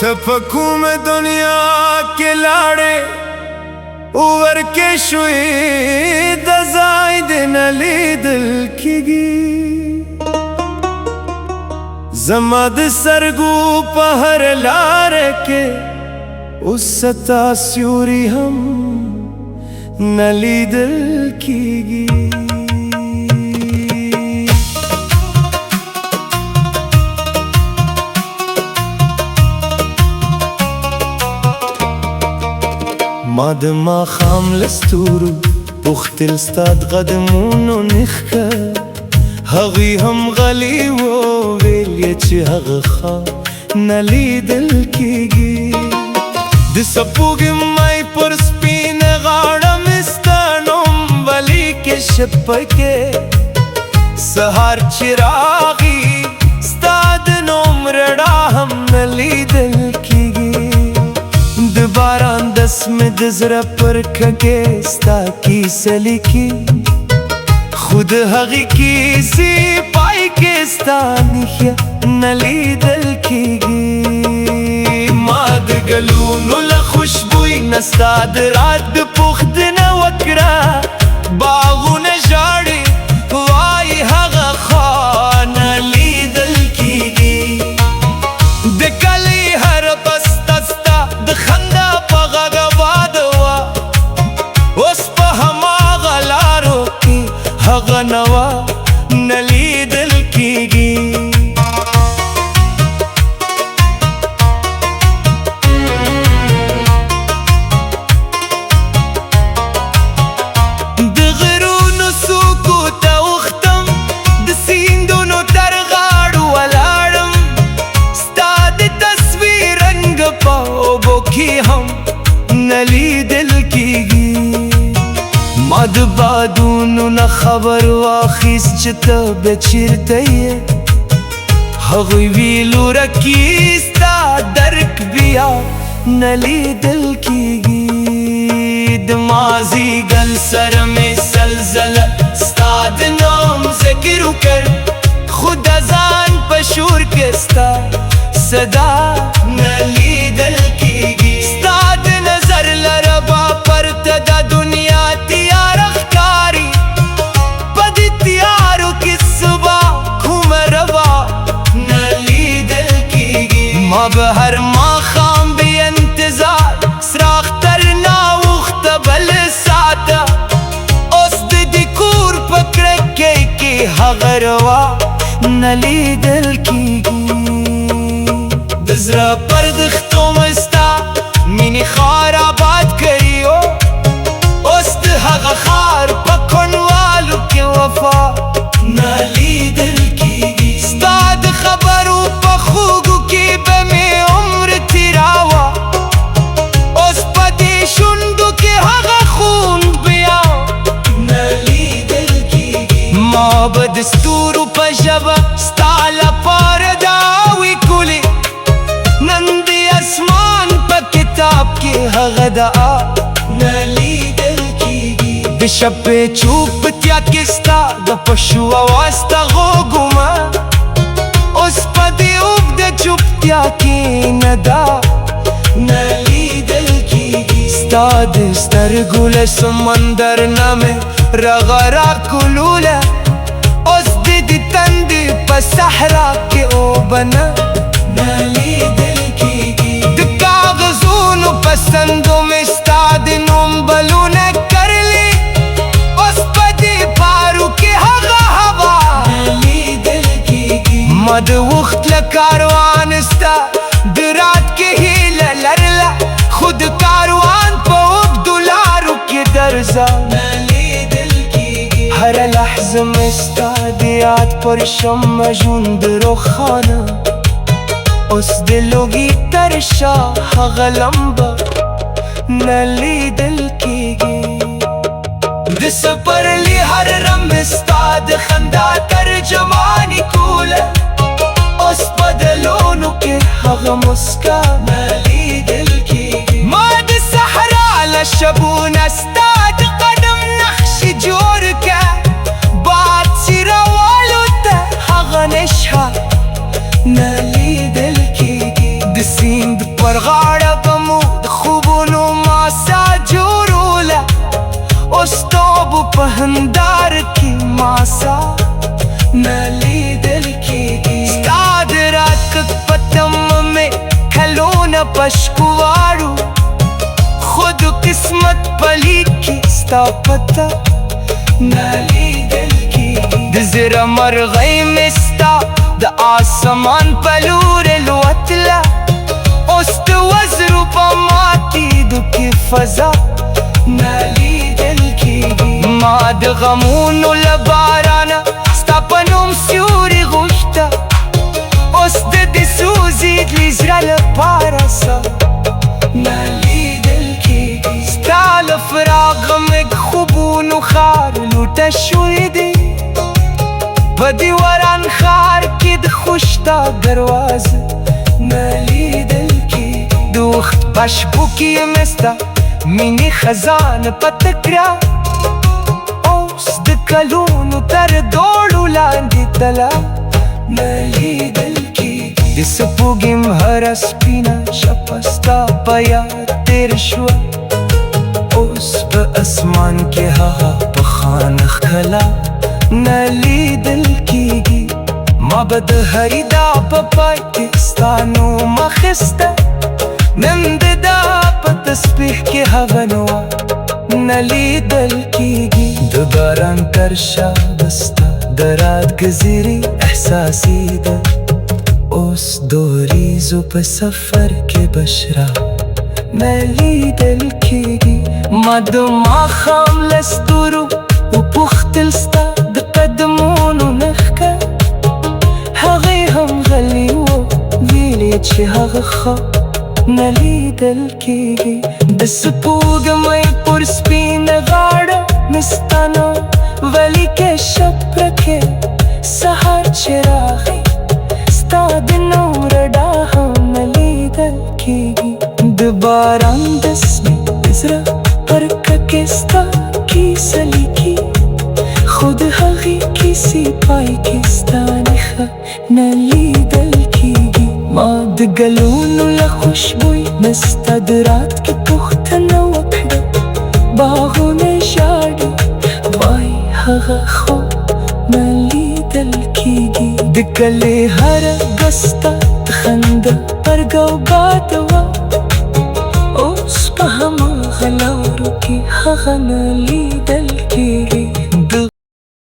ته په کومه دنیا کې لاړې اور کې شوې د ځای دې نه لیدل کېږي زما د سترګو په هر لاره کې اوس ستا سیوری هم نه لیدل کېږي ما د ماښام له ستورو پوښتل ستا د قدمونو نښه هغوی هم غلي وو ویل یې چې هغه ښار نه لیدل کېږي د سپوږمۍ پر سپینه غاړه مې ستا نوم ولیکې شپه کې سهار چې راغی ستا د نوم رڼا هم نه لیدل کېږي د باران دس مې د زړه پر کږې ستا کیسه لیکي خو د هغې کیسې پای کې ستا نښه نه لیدل کېږي ما د ګلونو له خوشبوی نه ستا د رات د پوښتنه وکړه باغونه ژاړي وایي هغه ښار نه لیدل کېږي د کلي هره بسته ستا د خندا په غږ آباده وه اوس په هماغه لارو کې هغه نوا نه لیدل کېږي د غرونو څوکو ته اوښتم د سیندونو تر غاړو ولاړم ستا د تصویر رنګ په اوبو کې هم نه لیدل کېږي ما د بادونو نه خبر واخیست چې ته به چیرته یې هغوی ویلو رکي ستا درک بیا نه لیدل کېږي د مازدیګر سره مې زلزله ستا د نوم ذکر وکړ خو د ځان په شور کې ستا صدا نه لیدل کېږي ستا د نظر له ربا پرته د دنیا تیاره ښکاري په دې تیارو کې صبح کومه روا نه لیدل کېږي ما به هر ماښام بې انتظار څراغ تر ناوخته بل ساته اوس د دې کور په کړکۍ کې هغه روا نه لیدل کېږي د زړه پر دښتو مې ستا مینې ښار آباد کړي اوس د هغه ښار په کونډوالو کې وفا نه لیدل کېږي ستا د خبرو په خوږو کې به مې عمر تېراوه اوس په دې شونډو کې هغه خون بیا نه لیدل کېږي ما به د ستورو په ژبه ستا لپاره دعاوې کولې نن د اسمان په کتاب کې هغه دعا نه لیدل کېږي د شپې چوپتیا کې ستا د پشو اواز ته غوږومه اوس په دې اوږده چوپتیا کې ندا نه لیدل کېږي ستا د سترګو له سمندر نه مې رغه راکولوله اوس د دې تندې په صحرا کې اوبه نه لیدل کېږي د کاغذونو په سندو مې ستا د نوم بلونه کرلي اوس په دې پارو کې هغه هوا نه لیدل کېږي ما د وخت له کاروان ستا د رات کې هیله لرله خو د کاروان په اوږدو لارو کې درځه نه لیدل کېږي هره لحظه مې ستا د یاد پر شمع ژوند روښانه اوس د لوګي تر شا هغه لمبه نه لیدل کېږي د سپرلي هر رنګ مې ستا د خندا ترجماني کوله اوس په دلونو کې هغه مسکا نه لیدل کېږي ما د صحرا له شبونه ستا د قدم نقشې جوړ کړه باد چې راوالوته هغه نشه نه لیدل کېږي د سیند سمندار کی ماسا نلیدل کیږي ستا د راتګ په تمه مې کلونه پشکواړو خود قسمت پلی کی ستا پته نلیدل کیږي د زړه مرغۍ مې ستا د آسمان په لور الوتله اوس د وزرو په ماتېدو کې فضا نلیدل کیږي ما د غمونو له بارانه ستا په نوم سیوري غوښته اوس د دې سوځېدلي زړه لپاره سا نلیدل کیږي ستا له فراقه مې خوبونو ښار لوټه شوی دی په دې وران ښار کې د خوشتا دروازه نلیدل کیږي د وخت په شپو کې مې ستا مینې خزانه په تکرار اوس د کلونو تر دوړو لاندې تله نلیدل کیږي د سپوږم هره سپینه شپه ستا په یاد تېر شوه اوس په اسمان کې هغه پخوانه ښکلا نلیدل کیږي ما به د هرې دا په پای کې ستا نوم اخیسته نن د دا په تسبیح کې هغه نوه نلیدل کیږي د باران تر شا ستا د راتګ احساسېده اوس د وریځو په سفر کې بشرا نلیدل کیږي ما د ماښام له ستورو وپوښتل ستا د قدمونو نښکه هغې هم غلې وه ویلې چې هغه ښه نلیدل کیږي د سپوږمۍ پر سپینه غاړه مې ستا نوم ولیکې شپره کې سهار چې راغی ستا د نور ډا هم نلیدل کیږي د باران د سپین زړه پرکه کې ستا کیسه لیکي خو د هغې کیسې پای کې ستا نښه نلیدل کیږي ما د ګلونو له خوشبوی نه ستا د راتګ پوښتنه وکړه باغونه ژاړي وای هغه خو نلیدل کیږي د کلي هره ګسته د خنده پرګه او باده وه اوس په هماغه لارو کې هغه نلیدل